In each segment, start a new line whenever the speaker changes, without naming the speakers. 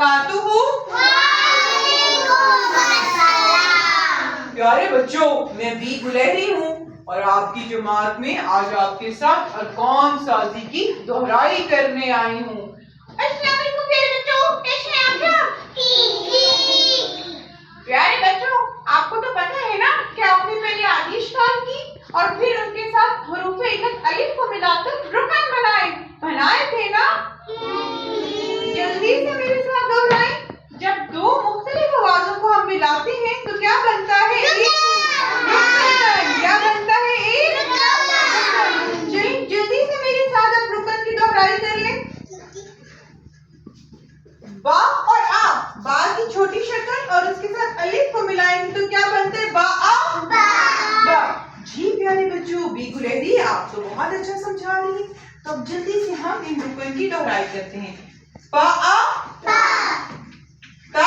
बरकातुहू। प्यारे बच्चों, मैं बी गुलहरी हूँ और आपकी जमात में आज आपके साथ अरकान साजी की दोहराई करने आई हूँ। प्यारे बच्चों, आपको तो पता है ना कि आपने पहले आदिशकाल की और फिर उनके साथ हरूफ इल्लत अलिफ को मिलाकर रुकन बनाए थे ना। जल्दी से मेरे साथ दोहराएं। जब दो मुख्तलिफ आवाजों को हम मिलाते हैं तो क्या बनता है? रुकन। क्या बनता है? एक रुकन। जल्दी से मेरे साथ अब रुकन की दोहराई कर लें। बा और आ, बा की छोटी शक्ल और उसके साथ अलिफ को मिलाएंगे तो क्या बनता है? बा आ बा। जी प्यारे बच्चों, बी गुलहरी आप तो बहुत अच्छा समझा रही हैं। तो अब जल्दी से हम इन रुकन की दोहराई करते हैं। बा आ ता आ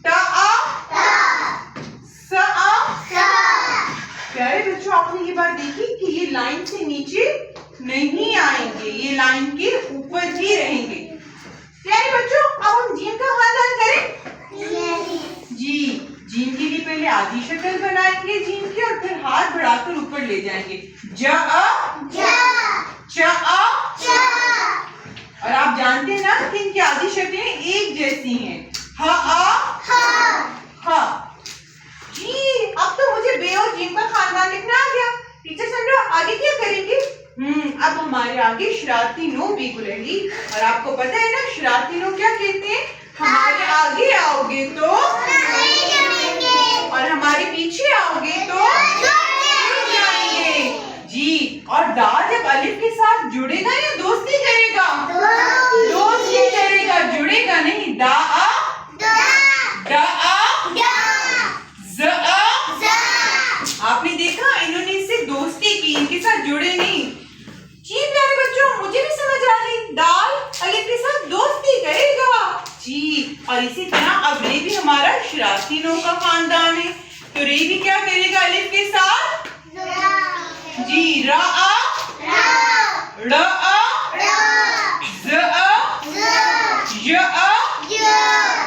ता आ सा आ। प्यारे बच्चों, आपने ये बात देखी कि ये लाइन से नीचे नहीं आएंगे, ये लाइन के ऊपर ही रहेंगे। प्यारे बच्चों, अब हम जीम का खानदान करें। जी, जीम के लिए पहले आधी शक्ल बनाएंगे जीम की और फिर हाथ बढ़ाकर ऊपर ले जाएंगे। ज आ च आ। और आप जानते हैं ना कि इनकी आधी शक्लें एक जैसी हैं। ह आ हा। जी, अब तो मुझे बे और जीम का खानदान लिखना आ गया। टीचर समझो आगे क्या करेंगे? अब हमारे आगे शरारती नो बी गुलहरी। और आपको पता है ना शरारती नो क्या कहते हैं? हमारे आगे आओगे तो और हमारे पीछे आओगे तो जाएंगे। जी, और दा जब अलिफ के साथ जुड़ेगा या दोस्ती करेगा? दोस्ती करेगा, जुड़ेगा नहीं। दा आ दा आ ज आ। आपने देखा इन्होंने इससे दोस्ती की, इनके साथ जुड़े नहीं। जी प्यारे बच्चों, मुझे भी समझ आ गई। दाल अलिफ के साथ दोस्ती करेगा। जी, और इसी तरह अब रे भी हमारा शरारती नो का खानदान है। तो रे भी क्या करेगा अलिफ के साथ? जी, रा आ ड़ आ ज आ य आ।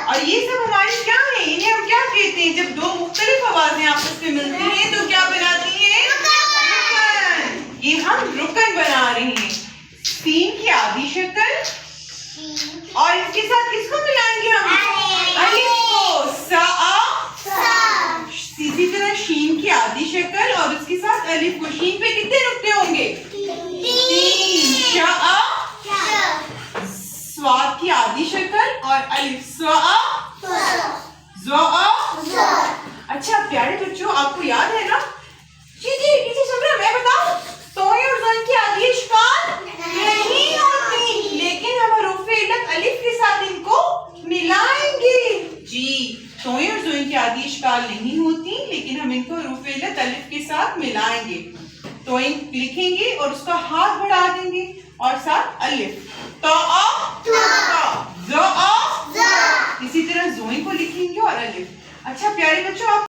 और ये सब हमारी क्या है? इन्हें हम क्या कहते हैं? जब दो मुख्तलिफ आवाजें आपस में मिलती हैं तो क्या बनाती हैं? रुकन। ये हम रुकन बना रहे हैं। सीन की आधी शक्ल और इसके साथ किसको मिलाएंगे हम? अलिफ को। सा आ। इसी तरह शीन की आधी शक्ल और उसके साथ अलिफ को। शीन पे कितने नुक्ते होंगे? 3। श आ। स्वाद की आधी शक्ल और अलिफ। स आ ज आ। अच्छा प्यारे बच्चों, आपको याद है ना? जी टीचर समझा, मैं बताऊं? तोय और ज़ोइन की आधी इश्काल नहीं होती, लेकिन हम हरूफ इल्लत अलिफ के साथ इनको मिलाएंगे। जी, तोय और ज़ोइन की आधी इश्काल नहीं होती, लेकिन हम इनको हरूफ इल्लत अलिफ के साथ मिलाएंगे। तोय लिखेंगे और उसका हाथ बढ़ा देंगे और साथ अलिफ। तो आ ज आ। इसी तरह ज़ोइन को लिखेंगे और अलिफ। अच्छा प्यारे बच्चों, आप